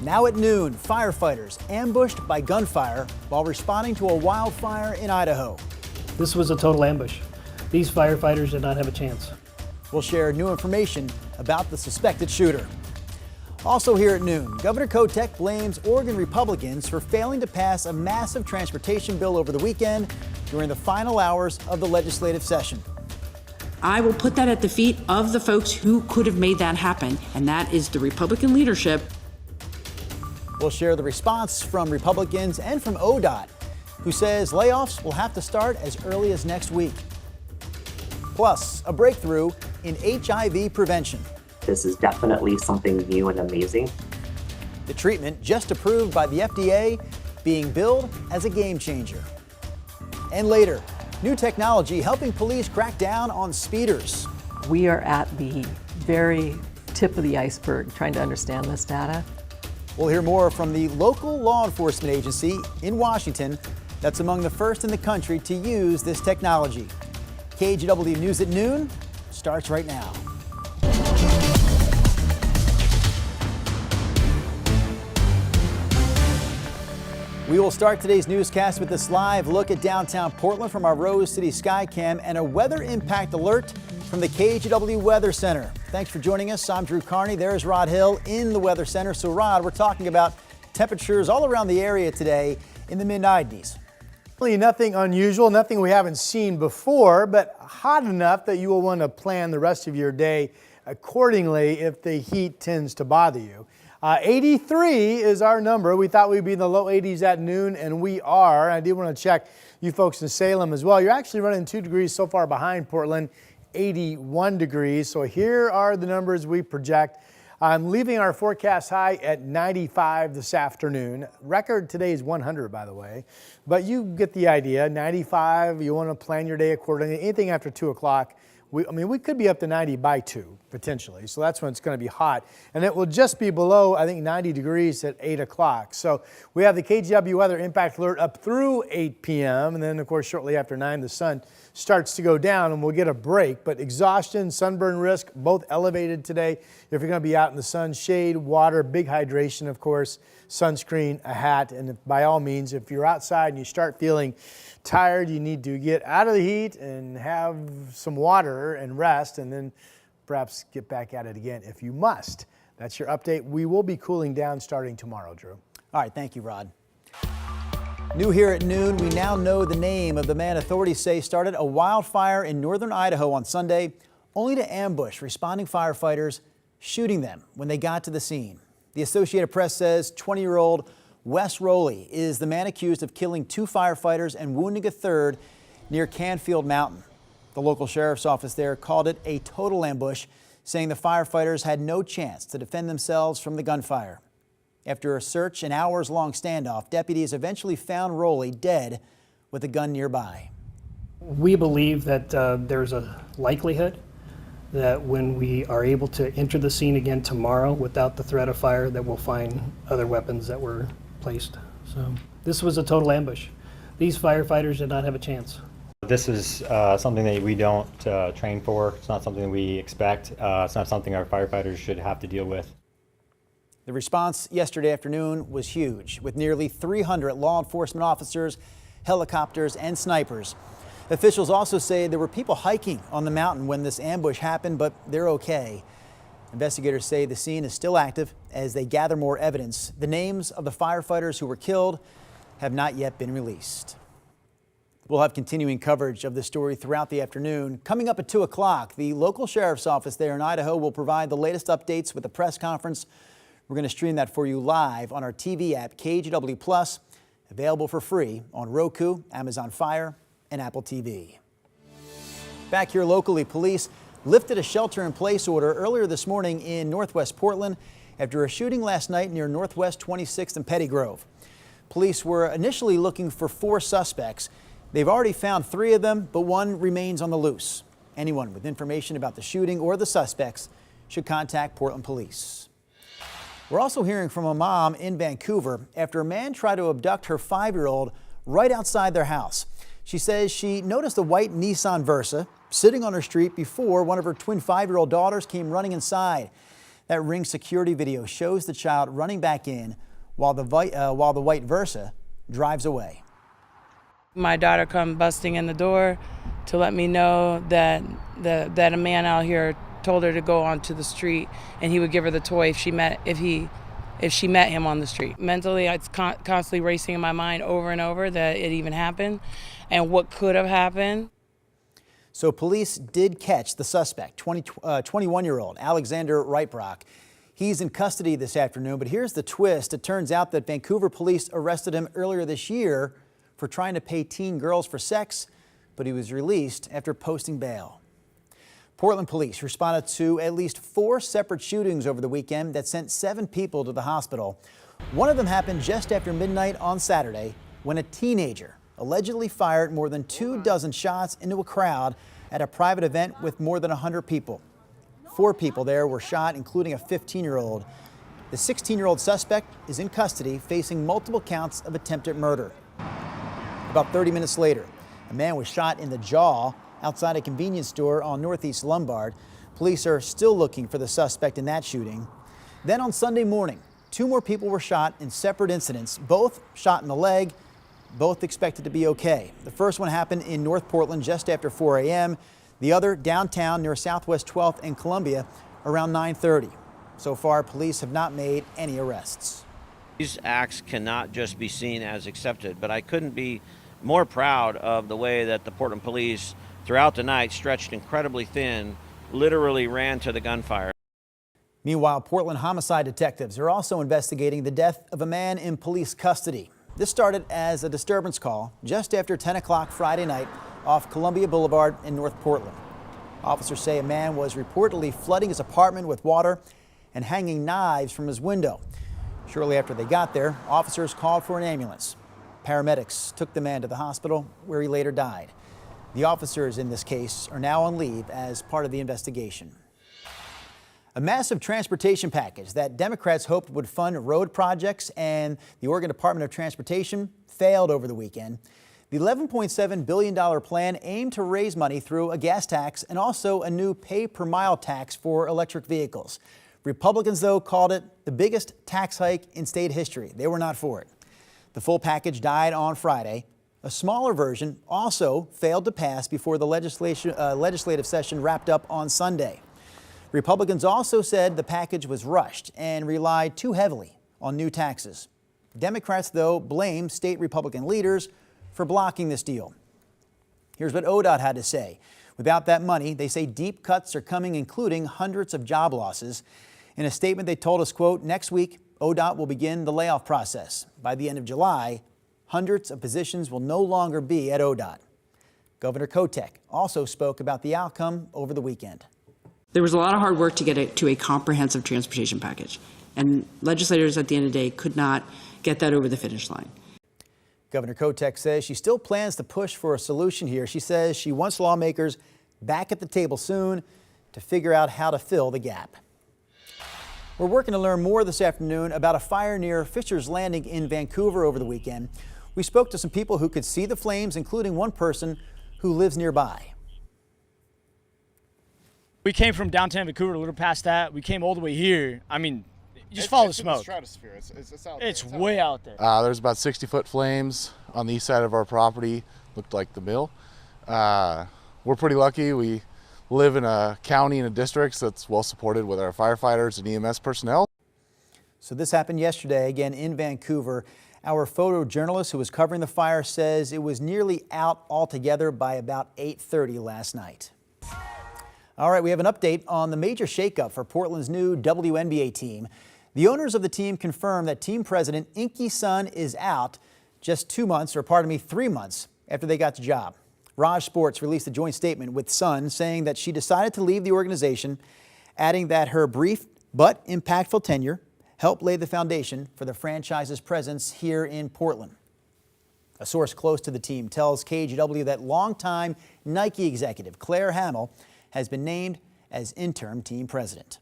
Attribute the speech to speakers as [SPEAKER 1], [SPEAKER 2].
[SPEAKER 1] Now at noon, firefighters ambushed by gunfire while responding to a wildfire in Idaho.
[SPEAKER 2] This was a total ambush. These firefighters did not have a chance.
[SPEAKER 1] We'll share new information about the suspected shooter. Also here at noon, Governor Kotek blames Oregon Republicans for failing to pass a massive transportation bill over the weekend during the final hours of the legislative session.
[SPEAKER 3] I will put that at the feet of the folks who could have made that happen, and that is the Republican leadership.
[SPEAKER 1] We'll share the response from Republicans and from ODOT, who says layoffs will have to start as early as next week. Plus, a breakthrough in HIV prevention.
[SPEAKER 4] This is definitely something new and amazing.
[SPEAKER 1] The treatment, just approved by the FDA, being billed as a game changer. And later, new technology helping police crack down on speeders.
[SPEAKER 5] We are at the very tip of the iceberg trying to understand this data.
[SPEAKER 1] We'll hear more from the local law enforcement agency in Washington that's among the first in the country to use this technology. KGW News at noon starts right now. We will start today's newscast with this live look at downtown Portland from our Rose City Skycam and a weather impact alert from the KGW Weather Center. Thanks for joining us. I'm Drew Carney. There's Rod Hill in the Weather Center. So Rod, we're talking about temperatures all around the area today in the mid-90s.
[SPEAKER 6] Nothing unusual, nothing we haven't seen before, but hot enough that you will want to plan the rest of your day accordingly if the heat tends to bother you. 83 is our number. We thought we'd be in the low 80s at noon, and we are. I did want to check you folks in Salem as well. You're actually running 2 degrees so far behind Portland, 81 degrees. So here are the numbers we project. I'm leaving our forecast high at 95 this afternoon. Record today is 100, by the way. But you get the idea. 95, you want to plan your day accordingly. Anything after 2 o'clock. We could be up to 90 by 2, potentially. So that's when it's going to be hot. And it will just be below, I think, 90 degrees at 8 o'clock. So we have the KGW weather impact alert up through 8 p.m. And then, of course, shortly after 9, the sun starts to go down and we'll get a break. But exhaustion, sunburn risk, both elevated today. If you're going to be out in the sun, shade, water, big hydration, of course, sunscreen, a hat. And by all means, if you're outside and you start feeling tired, you need to get out of the heat and have some water and rest, and then perhaps get back at it again if you must. That's your update. We will be cooling down starting tomorrow, Drew.
[SPEAKER 1] All right, thank you, Rod. New here at noon, we now know the name of the man authorities say started a wildfire in northern Idaho on Sunday, only to ambush responding firefighters, shooting them when they got to the scene. The Associated Press says 20-year-old Wes Rowley is the man accused of killing 2 firefighters and wounding a third near Canfield Mountain. The local sheriff's office there called it a total ambush, saying the firefighters had no chance to defend themselves from the gunfire. After a search and hours-long standoff, deputies eventually found Rowley dead with a gun nearby.
[SPEAKER 2] We believe that there's a likelihood that when we are able to enter the scene again tomorrow without the threat of fire, that we'll find other weapons that were placed. So this was a total ambush. These firefighters did not have a chance.
[SPEAKER 7] This is something that we don't train for. It's not something that we expect. It's not something our firefighters should have to deal with.
[SPEAKER 1] The response yesterday afternoon was huge, with nearly 300 law enforcement officers, helicopters, and snipers. Officials also say there were people hiking on the mountain when this ambush happened, but they're okay. Investigators say the scene is still active as they gather more evidence. The names of the firefighters who were killed have not yet been released. We'll have continuing coverage of this story throughout the afternoon. Coming up at 2 o'clock, the local sheriff's office there in Idaho will provide the latest updates with a press conference. We're going to stream that for you live on our TV app, KGW Plus, available for free on Roku, Amazon Fire, and Apple TV. Back here locally, police lifted a shelter-in-place order earlier this morning in northwest Portland after a shooting last night near Northwest 26th and Petty Grove. Police were initially looking for 4 suspects. They've already found 3 of them, but 1 remains on the loose. Anyone with information about the shooting or the suspects should contact Portland Police. We're also hearing from a mom in Vancouver after a man tried to abduct her 5-year-old right outside their house. She says she noticed a white Nissan Versa sitting on her street before one of her twin 5-year-old daughters came running inside. That Ring security video shows the child running back in while the white Versa drives away.
[SPEAKER 8] My daughter come busting in the door to let me know that a man out here told her to go onto the street and he would give her the toy if she met him on the street. Mentally, it's constantly racing in my mind over and over that it even happened and what could have happened.
[SPEAKER 1] So police did catch the suspect, 21-year-old Alexander Reitbrock. He's in custody this afternoon, but here's the twist. It turns out that Vancouver police arrested him earlier this year for trying to pay teen girls for sex, but he was released after posting bail. Portland police responded to at least 4 separate shootings over the weekend that sent 7 people to the hospital. One of them happened just after midnight on Saturday when a teenager allegedly fired more than 24 shots into a crowd at a private event with more than 100 people. 4 people there were shot, including a 15-year-old. The 16-year-old suspect is in custody, facing multiple counts of attempted murder. About 30 minutes later, a man was shot in the jaw outside a convenience store on Northeast Lombard. Police are still looking for the suspect in that shooting. Then on Sunday morning, 2 more people were shot in separate incidents, both shot in the leg, both expected to be okay. The first one happened in North Portland just after 4 a.m. The other downtown near Southwest 12th and Columbia around 9:30. So far, police have not made any arrests.
[SPEAKER 9] These acts cannot just be seen as accepted, but I couldn't be more proud of the way that the Portland police throughout the night stretched incredibly thin, literally ran to the gunfire.
[SPEAKER 1] Meanwhile, Portland homicide detectives are also investigating the death of a man in police custody. This started as a disturbance call just after 10 o'clock Friday night off Columbia Boulevard in North Portland. Officers say a man was reportedly flooding his apartment with water and hanging knives from his window. Shortly after they got there, officers called for an ambulance. Paramedics took the man to the hospital, where he later died. The officers in this case are now on leave as part of the investigation. A massive transportation package that Democrats hoped would fund road projects and the Oregon Department of Transportation failed over the weekend. The $11.7 billion plan aimed to raise money through a gas tax and also a new pay-per-mile tax for electric vehicles. Republicans, though, called it the biggest tax hike in state history. They were not for it. The full package died on Friday. A smaller version also failed to pass before the legislative session wrapped up on Sunday. Republicans also said the package was rushed and relied too heavily on new taxes. Democrats, though, blame state Republican leaders for blocking this deal. Here's what ODOT had to say. Without that money, they say deep cuts are coming, including hundreds of job losses. In a statement, they told us, quote, next week, ODOT will begin the layoff process. By the end of July, hundreds of positions will no longer be at ODOT. Governor Kotek also spoke about the outcome over the weekend.
[SPEAKER 3] There was a lot of hard work to get to a comprehensive transportation package, and legislators at the end of the day could not get that over the finish line.
[SPEAKER 1] Governor Kotek says she still plans to push for a solution here. She says she wants lawmakers back at the table soon to figure out how to fill the gap. We're working to learn more this afternoon about a fire near Fisher's Landing in Vancouver over the weekend. We spoke to some people who could see the flames, including one person who lives nearby.
[SPEAKER 10] We came from downtown Vancouver, a little past that. We came all the way here. I mean, just follow the smoke.
[SPEAKER 11] It's in the stratosphere. It's out there.
[SPEAKER 10] It's way out there.
[SPEAKER 11] There's about 60-foot flames on the east side of our property. Looked like the mill. We're pretty lucky. We live in a county and a district that's well supported with our firefighters and EMS personnel.
[SPEAKER 1] So this happened yesterday, again in Vancouver. Our photojournalist who was covering the fire says it was nearly out altogether by about 8:30 last night. All right, we have an update on the major shakeup for Portland's new WNBA team. The owners of the team confirmed that team president Inky Sun is out just 3 months after they got the job. Raj Sports released a joint statement with Sun saying that she decided to leave the organization, adding that her brief but impactful tenure helped lay the foundation for the franchise's presence here in Portland. A source close to the team tells KGW that longtime Nike executive Claire Hamill has been named as interim team president.